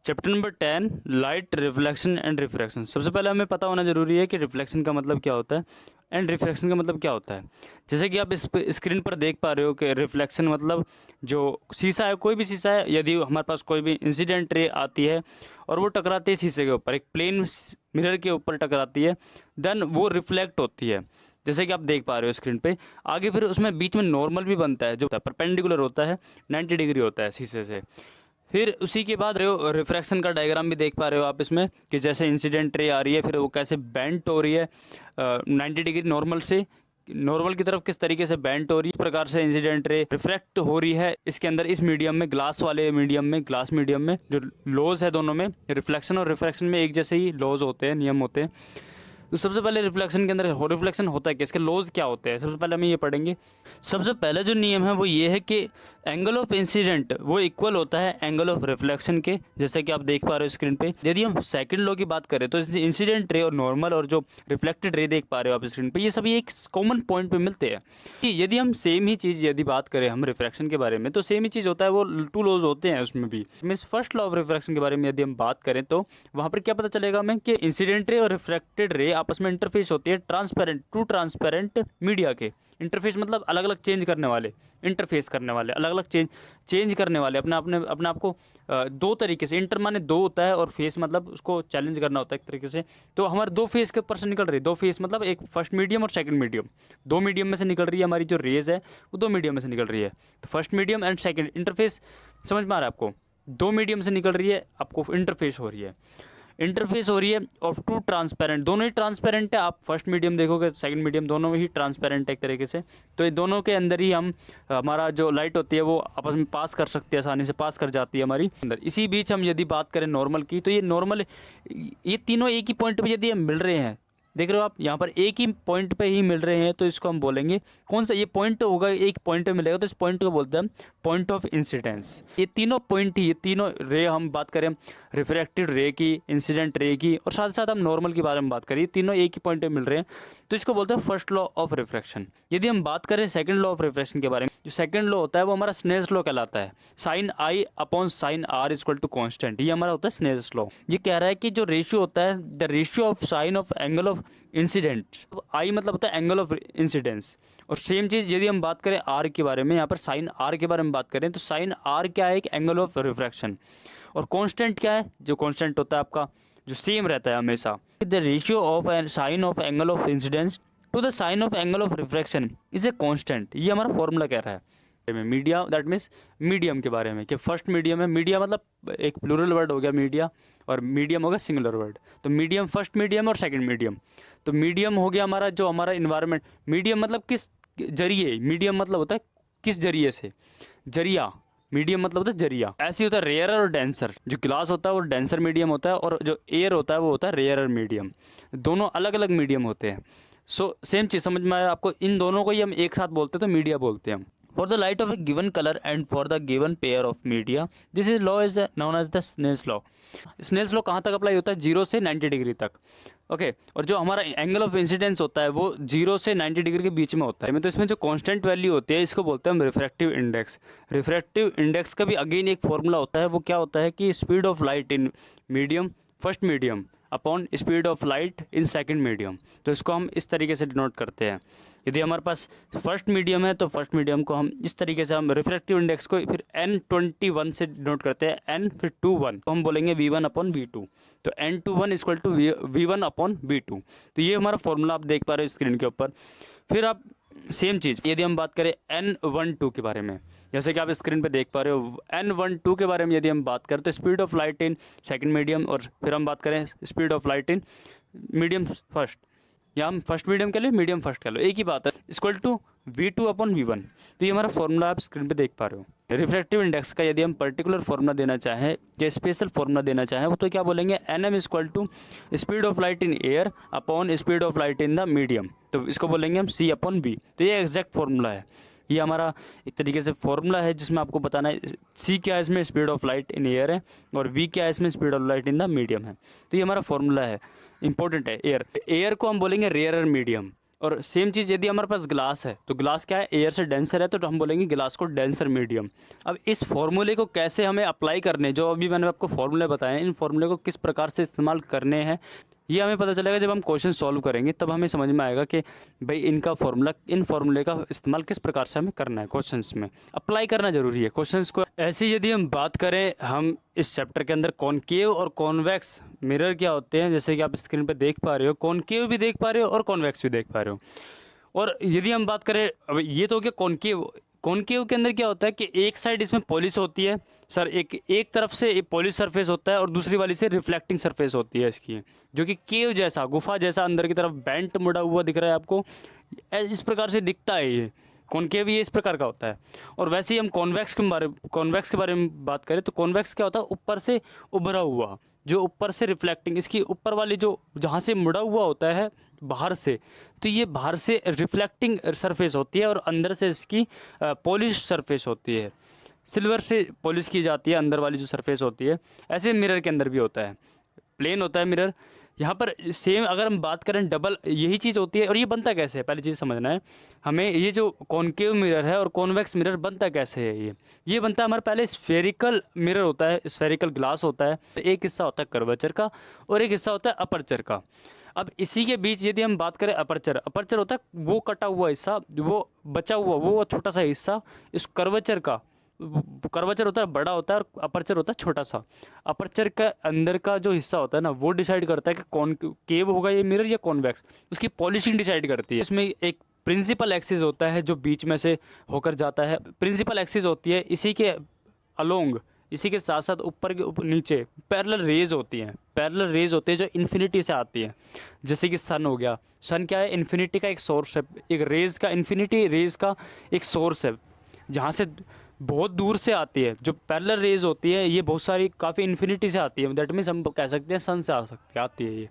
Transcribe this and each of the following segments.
Chapter number 10 light reflection and refraction. सबसे पहले हमें पता होना जरूरी है कि रिफ्लेक्शन का मतलब क्या होता है एंड रिफ्रैक्शन का मतलब क्या होता है। जैसे कि आप इस स्क्रीन पर देख पा रहे हो कि रिफ्लेक्शन मतलब जो शीशा है, कोई भी शीशा है, यदि हमारे पास कोई भी इंसिडेंट रे आती है और वो टकराती है शीशे के ऊपर, एक प्लेन मिरर के ऊपर टकराती है, देन वो रिफ्लेक्ट होती है। जैसे कि आप देख पा रहे हो स्क्रीन पे। आगे फिर उसमें बीच में नॉर्मल भी बनता है, जो परपेंडिकुलर होता है, 90 डिग्री होता है शीशे से। फिर उसी के बाद रिफ्रैक्शन का डायग्राम भी देख पा रहे हो आप इसमें, कि जैसे इंसिडेंट रे आ रही है, फिर वो कैसे बेंट हो रही है 90 डिग्री नॉर्मल से, नॉर्मल की तरफ किस तरीके से बेंट हो रही है, इस प्रकार से इंसिडेंट रे रिफ्रैक्ट हो रही है इसके अंदर, इस मीडियम में, ग्लास वाले मीडियम में, ग्लास मीडियम में जो लॉज है दोनों में, रिफ्लेक्शन और रिफ्रैक्शन में एक जैसे ही लॉज होते हैं, नियम होते हैं। तो सबसे पहले रिफ्लेक्शन के अंदर रिफ्लेक्शन होता है कि इसके लॉज क्या होते हैं, सबसे पहले हम ये पढ़ेंगे। सबसे पहले जो नियम है वो ये है कि एंगल ऑफ इंसिडेंट वो इक्वल होता है एंगल ऑफ रिफ्लेक्शन के। जैसे कि आप देख पा रहे हो स्क्रीन पे। यदि हम सेकंड लॉ की बात करें तो इंसिडेंट रे और नॉर्मल और जो रिफ्लेक्टेड रे देख पा रहे हो आप स्क्रीन पे, ये सभी एक कॉमन पॉइंट पे मिलते हैं। कि यदि हम सेम ही चीज़ यदि बात करें हम रिफ्रैक्शन के बारे में, तो सेम ही चीज़ होता है, वो टू लॉज होते हैं उसमें भी। Means first law of refraction के बारे में यदि हम बात करें तो वहाँ पर क्या पता चलेगा हमें कि इंसिडेंट रे और रिफ्रैक्टेड रे आपस में इंटरफेस होती है ट्रांसपेरेंट, टू ट्रांसपेरेंट मीडिया के। इंटरफेस मतलब अलग अलग चेंज करने वाले, इंटरफेस करने वाले, अलग अलग चेंज करने वाले अपने आप को दो तरीके से। इंटर माने दो होता है और फेस मतलब उसको चैलेंज करना होता है एक तरीके से। तो हमारे दो फेस के ऊपर से निकल रही है, दो फेस मतलब एक फर्स्ट मीडियम और सेकंड मीडियम, दो मीडियम में से निकल रही है हमारी जो रेज है, वो दो मीडियम में से निकल रही है। तो first medium and second interface, समझ में आ रहा है आपको? दो मीडियम से निकल रही है, आपको इंटरफेस हो रही है, इंटरफेस हो रही है। और टू ट्रांसपेरेंट, दोनों ही ट्रांसपेरेंट है। आप फर्स्ट मीडियम देखोगे, सेकंड मीडियम, दोनों ही ट्रांसपेरेंट है एक तरीके से। तो ये दोनों के अंदर ही हम हमारा जो लाइट होती है वो आपस में पास कर सकती है, आसानी से पास कर जाती है हमारी अंदर। इसी बीच हम यदि बात करें नॉर्मल की, तो ये नॉर्मल, ये तीनों एक ही पॉइंट पर यदि हम मिल रहे हैं, देख रहे हो आप यहाँ पर एक ही पॉइंट पे ही मिल रहे हैं, तो इसको हम बोलेंगे कौन सा ये पॉइंट होगा, एक पॉइंट पे मिलेगा, तो इस पॉइंट को बोलते हैं हम पॉइंट ऑफ इंसिडेंस। ये तीनों पॉइंट ही, ये तीनों रे, हम बात करें रिफ्रैक्टेड रे की, इंसिडेंट रे की, और साथ साथ हम नॉर्मल के बारे में बात करिए, तीनों एक ही पॉइंट पे मिल रहे हैं, तो इसको बोलते हैं फर्स्ट लॉ ऑफ रिफ्रैक्शन। यदि हम बात करें सेकंड लॉ ऑफ रिफ्रैक्शन के बारे में, जो सेकंड लॉ होता है वो हमारा स्नेल्स लॉ कहलाता है। Sine i upon sine r equal to constant, ये हमारा होता है स्नेल्स लॉ। ये कह रहा है कि जो रेशियो होता है, the ratio of sine of angle of incident, आई मतलब होता है एंगल ऑफ इंसिडेंस। और सेम चीज़ यदि हम बात करें आर के बारे में, यहाँ पर साइन आर के बारे में बात करें, तो साइन आर क्या है? एक एंगल ऑफ रिफ्रैक्शन। और कांस्टेंट क्या है? जो कांस्टेंट होता है आपका, जो सेम रहता है हमेशा, the ratio of sine of angle of incidence to the sine of angle of refraction is a constant. ये हमारा फॉर्मूला कह रहा है। मीडिया, दैट मीन्स मीडियम के बारे में, कि फर्स्ट मीडियम है। मीडिया मतलब एक प्लूरल वर्ड हो गया मीडिया, और मीडियम होगा सिंगुलर वर्ड। तो मीडियम, फर्स्ट मीडियम और सेकंड मीडियम। तो मीडियम हो गया हमारा जो हमारा इन्वायरमेंट। मीडियम मतलब किस जरिए, मीडियम मतलब होता है किस जरिए से, जरिया। मीडियम मतलब होता है जरिया। ऐसे होता है रेयरर और डेंसर। जो ग्लास होता है वो डेंसर मीडियम होता है, और जो एयर होता है वो होता है रेयरर मीडियम। दोनों अलग अलग मीडियम होते हैं। सो सेम चीज़ समझ में आया आपको? इन दोनों को ही हम एक साथ बोलते हैं, तो मीडिया बोलते हैं हम। For the light of a given color and for the given pair of media, this is law is known as the Snell's law. Snell's law कहाँ तक अप्लाई होता है? 0 से 90 डिग्री तक। ओके और जो हमारा एंगल ऑफ इंसिडेंस होता है वो 0 से 90 डिग्री के बीच में होता है। तो इसमें जो कांस्टेंट वैल्यू होती है इसको बोलते हैं हम रिफ्रैक्टिव इंडेक्स। रिफ्रैक्टिव इंडेक्स का भी अगेन एक फॉर्मूला होता है। वो क्या होता है कि speed of light in medium, first medium, upon speed of light in second medium. तो इसको हम इस तरीके से डिनोट करते हैं। यदि हमारे पास फर्स्ट मीडियम है तो फर्स्ट मीडियम को हम इस तरीके से, हम रिफ्रैक्टिव इंडेक्स को फिर N21 से डिनोट करते हैं, N फिर 21, तो हम बोलेंगे V1 अपॉन V2। तो N21 equal to V1 upon V2। तो ये हमारा फॉर्मूला आप देख पा रहे हो स्क्रीन के ऊपर। फिर आप सेम चीज़ यदि हम बात करें N12 के बारे में, जैसे कि आप स्क्रीन पे देख पा रहे हो, N12 के बारे में यदि हम बात करें तो speed of light in second medium, और फिर हम बात करें speed of light in medium first, या हम फर्स्ट मीडियम के लिए मीडियम फर्स्ट कह लो, एक ही बात है, equal to V2 upon V1। तो ये हमारा फॉर्मूला आप स्क्रीन पे देख पा रहे हो। रिफ्रैक्टिव इंडेक्स का यदि हम पर्टिकुलर फॉर्मूला देना चाहें या स्पेशल फॉर्मूला देना चाहें, वो तो क्या बोलेंगे? NM equal to speed of light in air upon speed of light in the medium. तो इसको बोलेंगे हम C अपॉन B। तो ये एग्जैक्ट फॉर्मूला है। ये हमारा एक तरीके से फॉर्मूला है जिसमें आपको बताना है C क्या है, इसमें speed of light in air है, और V क्या है, इसमें speed of light in the medium है। तो ये हमारा फॉर्मूला है, इंपॉर्टेंट है। एयर को हम बोलेंगे रेयरर मीडियम। और सेम चीज़ यदि हमारे पास ग्लास है तो ग्लास क्या है, एयर से डेंसर है, तो हम बोलेंगे ग्लास को डेंसर मीडियम। अब इस फॉर्मूले को कैसे हमें अप्लाई करने, जो अभी मैंने आपको फॉर्मूले बताए हैं, इन फॉर्मूले को किस प्रकार से इस्तेमाल करने हैं, ये हमें पता चलेगा जब हम क्वेश्चन सॉल्व करेंगे। तब हमें समझ में आएगा कि भाई इनका फॉर्मूला, इन फॉर्मूले का इस्तेमाल किस प्रकार से हमें करना है, क्वेश्चंस में अप्लाई करना जरूरी है क्वेश्चंस को। ऐसे यदि हम बात करें हम इस चैप्टर के अंदर कॉनकेव और कॉन्वेक्स मिरर क्या होते हैं, जैसे कि आप स्क्रीन पर देख पा रहे हो, कॉनकेव भी देख पा रहे हो और कॉन्वेक्स भी देख पा रहे हो। और यदि हम बात करें, अब ये तो हो गया कॉनकेव। कॉनकेव के अंदर क्या होता है कि एक साइड इसमें पॉलिश होती है सर, एक तरफ से एक पॉलिश सरफेस होता है और दूसरी वाली से रिफ्लेक्टिंग सरफेस होती है इसकी, जो कि केव जैसा, गुफा जैसा अंदर की तरफ बेंट मुड़ा हुआ दिख रहा है आपको, इस प्रकार से दिखता है ये कॉनकेव, ये इस प्रकार का होता है। और वैसे ही हम कॉन्वेक्स के बारे में बात करें तो कॉन्वेक्स क्या होता है, ऊपर से उभरा हुआ, जो ऊपर से रिफ्लेक्टिंग, इसकी ऊपर वाली जो जहाँ से मुड़ा हुआ होता है बाहर से, तो ये बाहर से रिफ्लेक्टिंग सरफेस होती है और अंदर से इसकी पॉलिश सरफेस होती है, सिल्वर से पॉलिश की जाती है अंदर वाली जो सरफेस होती है। ऐसे मिरर के अंदर भी होता है, प्लेन होता है मिरर। यहाँ पर सेम अगर हम बात करें डबल, यही चीज़ होती है। और ये बनता कैसे है, पहली चीज़ समझना है हमें, ये जो कॉनकेव मिरर है और कॉन्वेक्स मिरर बनता कैसे है, ये बनता है हमारे पहले स्फेरिकल मिरर होता है, स्फेरिकल ग्लास होता है, एक हिस्सा होता है कर्वेचर का और एक हिस्सा होता है अपर्चर का। अब इसी के बीच यदि हम बात करें अपर्चर, अपर्चर होता है वो कटा हुआ हिस्सा, वो बचा हुआ, वो छोटा सा हिस्सा इस कर्वेचर का। कर्वेचर होता है बड़ा होता है और अपर्चर होता है छोटा सा। अपर्चर का अंदर का जो हिस्सा होता है ना, वो डिसाइड करता है कि कौन केव होगा ये मिरर या कॉन्वेक्स, उसकी पॉलिशिंग डिसाइड करती है। इसमें एक प्रिंसिपल एक्सिस होता है जो बीच में से होकर जाता है, प्रिंसिपल एक्सिस होती है, इसी के अलोंग, इसी के साथ साथ ऊपर के ऊपर नीचे पैरेलल रेज होती हैं, पैरेलल रेज होते हैं जो इन्फिनिटी से आती है। जैसे कि सन हो गया, सन क्या है, इन्फिनिटी का एक सोर्स है, एक रेज का, इन्फिनिटी रेज का एक सोर्स है, जहाँ से बहुत दूर से आती है। जो पैरेलल रेज होती है ये बहुत सारी, काफ़ी इन्फिनिटी से आती है, दैट मीन्स हम कह सकते हैं सन से आती है ये।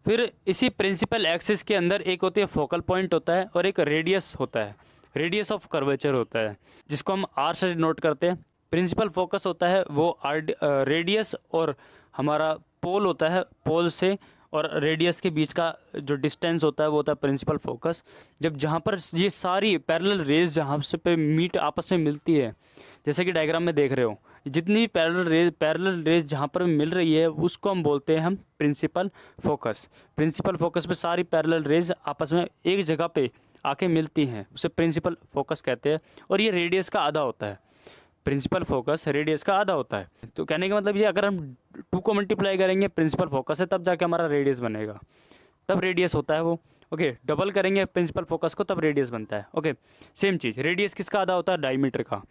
फिर इसी प्रिंसिपल एक्सिस के अंदर एक होती है फोकल पॉइंट होता है और एक रेडियस होता है, रेडियस ऑफ कर्वेचर होता है, जिसको हम आर से डिनोट करते हैं। प्रिंसिपल फोकस होता है वो रेडियस, और हमारा पोल होता है, पोल से और रेडियस के बीच का जो डिस्टेंस होता है वो होता है प्रिंसिपल फोकस। जब जहाँ पर ये सारी पैरेलल रेज जहाँ से पे मीट आपस में मिलती है, जैसे कि डायग्राम में देख रहे हो, जितनी पैरेलल रेज जहाँ पर मिल रही है उसको हम बोलते हैं हम प्रिंसिपल फोकस। प्रिंसिपल फोकस पे सारी पैरेलल रेज आपस में एक जगह पे आके मिलती हैं, उसे प्रिंसिपल फोकस कहते हैं। और ये रेडियस का आधा होता है, प्रिंसिपल फोकस रेडियस का आधा होता है। तो कहने का मतलब ये, अगर हम 2 को मल्टीप्लाई करेंगे, प्रिंसिपल फोकस है तब जाके हमारा रेडियस बनेगा, तब रेडियस होता है वो। ओके, डबल करेंगे प्रिंसिपल फोकस को तब रेडियस बनता है। ओके, सेम चीज़, रेडियस किसका आधा होता है, डायमीटर का।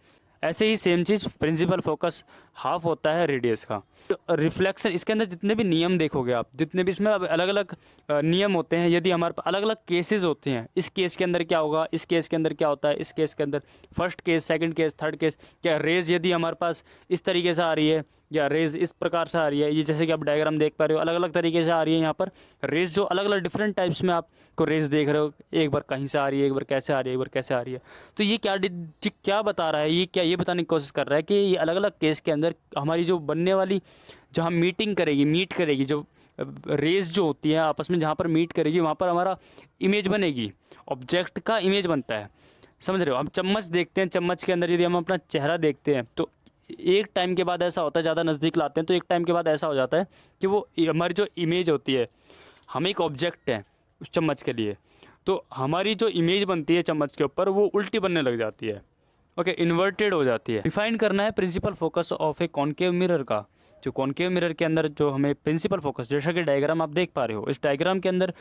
ऐसे ही सेम चीज़ प्रिंसिपल फोकस हाफ होता है रेडियस का। तो रिफ्लेक्शन, इसके अंदर जितने भी नियम देखोगे आप, जितने भी इसमें अलग अलग नियम होते हैं, यदि हमारे पास अलग अलग केसेस होते हैं, इस केस के अंदर क्या होगा, इस केस के अंदर क्या होता है, इस केस के अंदर first case, second case, third case, क्या रेज यदि हमारे पास इस तरीके से आ रही है या रेज इस प्रकार से आ रही है, ये जैसे कि आप डायग्राम देख पा रहे हो अलग अलग तरीके से आ रही है। यहाँ पर रेज जो अलग अलग डिफरेंट टाइप्स में आपको रेज देख रहे हो, एक बार कहीं से आ रही है, एक बार कैसे आ रही है, एक बार कैसे आ रही है। तो ये क्या बता रहा है, ये क्या ये बताने की कोशिश कर रहा है कि ये अलग अलग केस के अंदर हमारी जो बनने वाली, जहाँ मीट करेगी, जो रेज जो होती है आपस में जहाँ पर मीट करेगी, वहाँ पर हमारा इमेज बनेगी, ऑब्जेक्ट का इमेज बनता है। समझ रहे हो, हम चम्मच देखते हैं, चम्मच के अंदर यदि हम अपना चेहरा देखते हैं तो एक टाइम के बाद ऐसा होता है, ज़्यादा नज़दीक लाते हैं तो एक टाइम के बाद ऐसा हो जाता है कि वो हमारी जो इमेज होती है, हम एक ऑब्जेक्ट हैं उस चम्मच के लिए, तो हमारी जो इमेज बनती है चम्मच के ऊपर वो उल्टी बनने लग जाती है। ओके, इन्वर्टेड हो जाती है। डिफाइन करना है principal focus of a concave mirror का। जो कॉनकेव मिरर के अंदर जो हमें प्रिंसिपल फोकस, जैसा कि डायग्राम आप देख पा रहे हो, इस डायग्राम के अंदर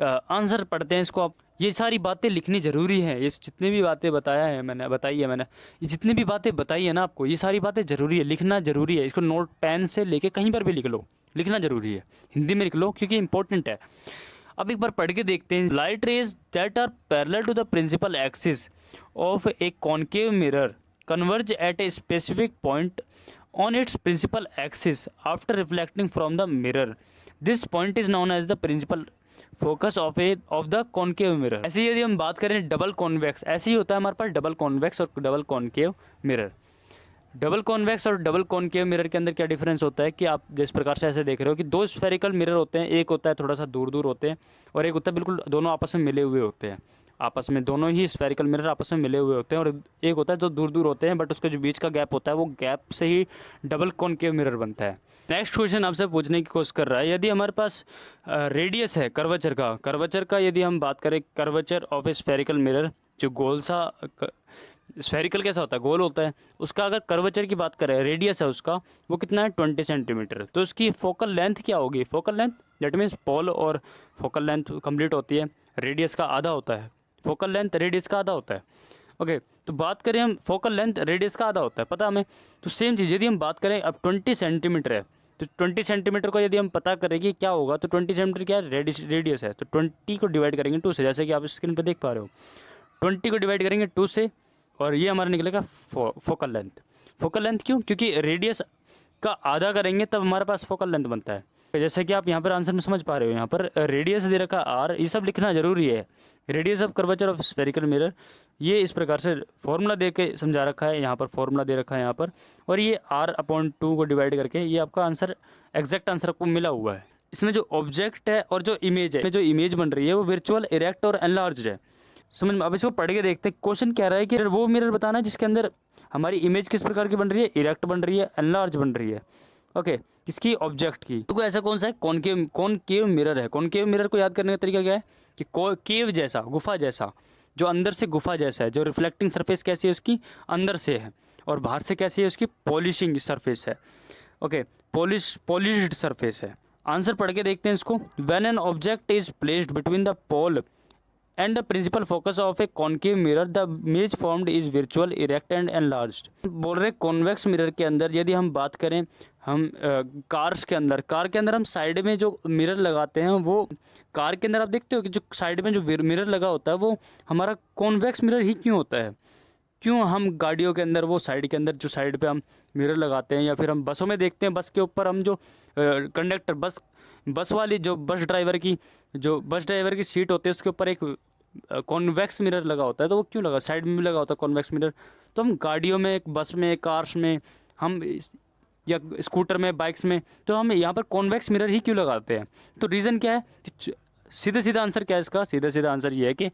आंसर पढ़ते हैं इसको आप। ये सारी बातें लिखनी ज़रूरी है, ये जितनी भी बातें बताई है मैंने, ये जितनी भी बातें बताई है ना आपको, ये सारी बातें ज़रूरी है, लिखना ज़रूरी है। इसको नोट पेन से लेके कहीं पर भी लिख लो, लिखना ज़रूरी है, हिंदी में लिख लो क्योंकि इंपॉर्टेंट है। अब एक बार पढ़ के देखते हैं। Light rays that are parallel to the principal axis of a concave mirror converge at a specific point on its principal axis after reflecting from the mirror. This point is known as the principal focus of the concave mirror. ऐसे यदि हम बात करें double convex, ऐसे ही होता है हमारे पास double convex और double concave mirror. Double convex और डबल कॉनकेव मिरर के अंदर क्या डिफरेंस होता है कि आप जिस प्रकार से ऐसे देख रहे हो कि दो स्फेरिकल मिरर होते हैं, एक होता है थोड़ा सा दूर दूर होते हैं और एक होता है बिल्कुल दोनों आपस में मिले हुए होते हैं। आपस में दोनों ही स्फेरिकल मिरर आपस में मिले हुए होते हैं, और एक होता है जो दूर दूर होते हैं बट उसके जो बीच का गैप होता है वो गैप से ही डबल कॉनकेव मिरर बनता है। नेक्स्ट क्वेश्चन आपसे पूछने की कोशिश कर रहा है, यदि हमारे पास रेडियस है कर्वेचर का यदि हम बात करें, curvature of A spherical mirror, जो गोल सा स्फेरिकल कैसा होता है, गोल होता है, उसका अगर कर्वेचर की बात करें, रेडियस है उसका, वो कितना है 20 सेंटीमीटर। तो उसकी फोकल लेंथ क्या होगी, फोकल लेंथ दैट मीन्स पोल और फोकल लेंथ कंप्लीट होती है, रेडियस का आधा होता है, फोकल लेंथ रेडियस का आधा होता है। ओके तो बात करें हम, फोकल लेंथ रेडियस का आधा होता है, पता हमें। तो सेम चीज़ यदि हम बात करें, अब 20 सेंटीमीटर है, तो 20 सेंटीमीटर को यदि हम पता करें कि क्या होगा, तो 20 सेंटीमीटर क्या है, रेडियस है, तो 20 को डिवाइड करेंगे 2 से, जैसे कि आप स्क्रीन पर देख पा रहे हो, 20 को डिवाइड करेंगे 2 से और ये हमारा निकलेगा फोकल लेंथ। फोकल लेंथ क्यों, क्योंकि रेडियस का आधा करेंगे तब हमारे पास फोकल लेंथ बनता है। जैसे कि आप यहाँ पर आंसर में समझ पा रहे हो, यहाँ पर रेडियस दे रखा आर, ये सब लिखना जरूरी है, radius of curvature of spherical mirror, ये इस प्रकार से फॉर्मूला दे के समझा रखा है, यहाँ पर फॉर्मूला दे रखा है यहाँ पर, और ये r/2 को डिवाइड करके ये आपका आंसर, एग्जैक्ट आंसर आपको मिला हुआ है। इसमें जो ऑब्जेक्ट है और जो इमेज है, जो इमेज बन रही है वो वर्चुअल, इरेक्ट और एनलार्ज्ड है, समझ में। अब इसको पढ़ के देखते हैं, क्वेश्चन कह रहा है कि वो मिरर बताना है जिसके अंदर हमारी इमेज किस प्रकार की बन रही है, इरेक्ट बन रही है, एनलार्ज बन रही है। ओके किसकी, ऑब्जेक्ट की। तो ऐसा कौन सा है, कॉनकेव मिरर है। कॉनकेव मिरर को याद करने का तरीका क्या है कि केव जैसा, गुफा जैसा, जो अंदर से गुफा जैसा है, जो रिफ्लेक्टिंग सरफेस कैसी है उसकी, अंदर से है, और बाहर से कैसी है उसकी, पॉलिशिंग सरफेस है। ओके पॉलिश्ड सरफेस है। आंसर पढ़ के देखते हैं इसको। When an object is placed between the pole and the principal focus of a concave mirror, the image formed is virtual, erect and enlarged। बोल रहे कॉन्वेक्स मिरर के अंदर यदि हम बात करें, हम कार्स के अंदर, कार के अंदर हम साइड में जो मिरर लगाते हैं, वो कार के अंदर आप देखते हो कि जो साइड में जो मिरर लगा होता है वो हमारा कॉन्वेक्स मिरर ही क्यों होता है। क्यों हम गाड़ियों के अंदर वो साइड के अंदर जो साइड पे हम मिरर लगाते हैं, या फिर हम बसों में देखते हैं, बस के ऊपर हम जो कंडक्टर, बस वाली जो बस ड्राइवर की सीट होती है उसके ऊपर एक कॉन्वेक्स मिरर लगा होता है। तो वो क्यों लगा, साइड में भी लगा होता है कॉन्वेक्स मिरर। तो हम गाड़ियों में, बस में, कार्स में, हम या स्कूटर में, बाइक्स में, तो हम यहाँ पर कॉन्वेक्स मिरर ही क्यों लगाते हैं। तो रीज़न क्या है, सीधा सीधा आंसर क्या है इसका, सीधा सीधा आंसर ये है कि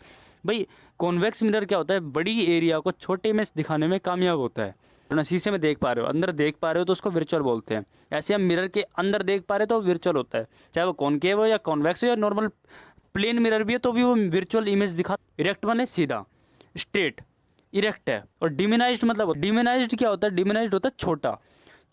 भाई कॉन्वेक्स मिरर क्या होता है, बड़ी एरिया को छोटे में दिखाने में कामयाब होता है। तो ना शीशे में देख पा रहे हो, अंदर देख पा रहे हो, तो उसको वर्चुअल बोलते हैं। ऐसे हम मिरर के अंदर देख पा रहे हो तो वर्चुअल होता है, चाहे वो कॉनकेव हो या कॉन्वेक्स हो या नॉर्मल प्लेन मिरर भी है, तो भी वो वर्चुअल इमेज दिखा। इरेक्ट माने सीधा, स्ट्रेट, इरेक्ट है। और डिमिनाइज्ड मतलब, डिमिनाइज्ड क्या होता है, डिमिनाइज्ड होता है छोटा,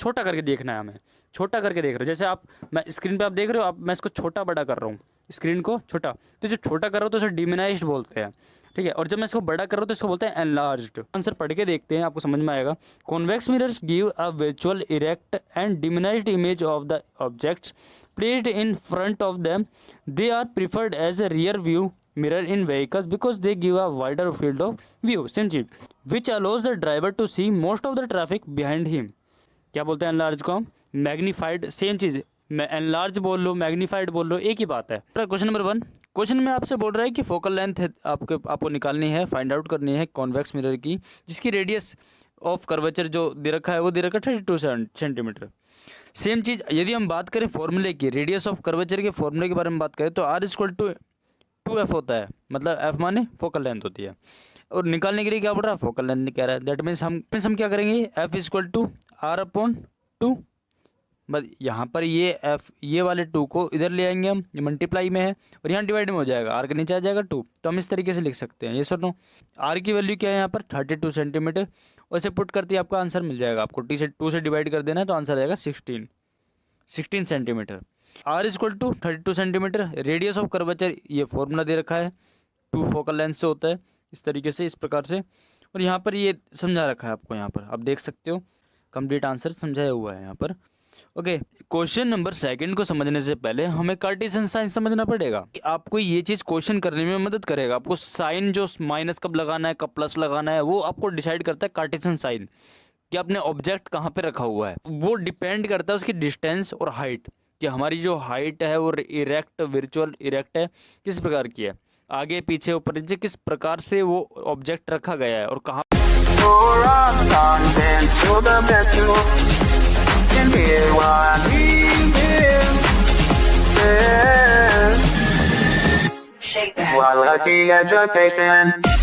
छोटा करके देखना है हमें, छोटा करके देख रहे हो। जैसे आप, मैं स्क्रीन पे आप देख रहे हो, आप, मैं इसको छोटा बड़ा कर रहा हूँ, स्क्रीन को छोटा, तो जो छोटा कर रहा हो तो उसे डिमिनाइज्ड बोलते हैं, ठीक है। और जब मैं इसको बड़ा कर रहा हूँ तो इसको बोलते हैं एनलार्ज्ड। आंसर पढ़ के देखते हैं, आपको समझ में आएगा। Convex mirrors give a virtual, erect and diminished image of the objects placed in front of them. They are preferred as a rear view mirror in vehicles because they give a wider field of view, same चीज, which allows the driver to see most of the traffic behind him। क्या बोलते हैं enlarge को हम, magnified, same चीज, enlarge बोल लो, magnified बोल लो, एक ही बात है। क्वेश्चन नंबर 1, क्वेश्चन में आपसे बोल रहा है कि फोकल लेंथ आपको निकालनी है, फाइंड आउट करनी है कॉन्वेक्स मिरर की, जिसकी रेडियस ऑफ कर्वेचर जो दे रखा है वो दे रखा है 32 सेंटीमीटर। सेम चीज़ यदि हम बात करें फॉर्मूले की, रेडियस ऑफ कर्वेचर के फॉर्मूले के बारे में बात करें, तो R=2F होता है, मतलब F माने फोकल लेंथ होती है। और निकालने के लिए क्या पड़ रहा है, फोकल लेंथ कह रहा है। दैट मीन्स हम क्या करेंगे, F=R/2, बस यहाँ पर ये वाले 2 को इधर ले आएंगे हम, ये मल्टीप्लाई में है, और यहाँ डिवाइड में हो जाएगा, R के नीचे आ जाएगा 2। तो हम इस तरीके से लिख सकते हैं, ये सर नो। R की वैल्यू क्या है यहाँ पर 32 सेंटीमीटर, और इसे पुट करते ही आपका आंसर मिल जाएगा। आपको 2 से डिवाइड कर देना है तो आंसर आएगा 16 centimetre. R=32 centimetre. Radius of curvature ये फॉर्मूला दे रखा है, 2 फोकल लेंथ से होता है, इस तरीके से, इस प्रकार से। और यहाँ पर ये समझा रखा है आपको, यहाँ पर आप देख सकते हो कंप्लीट आंसर समझाया हुआ है यहाँ पर। ओके क्वेश्चन नंबर 2 को समझने से पहले हमें कार्टेशियन साइन समझना पड़ेगा। आपको ये चीज़ क्वेश्चन करने में मदद करेगा। आपको साइन जो माइनस कब लगाना है, कब प्लस लगाना है, वो आपको डिसाइड करता है कार्टेशियन साइन, कि आपने ऑब्जेक्ट कहाँ पे रखा हुआ है। वो डिपेंड करता है उसकी डिस्टेंस और हाइट, कि हमारी जो हाइट है वो इरेक्ट, वर्चुअल इरेक्ट है, किस प्रकार की है, आगे पीछे ऊपर नीचे किस प्रकार से वो ऑब्जेक्ट रखा गया है और कहाँ Pour our content to the best you can hear what we hear. While at the edge of taking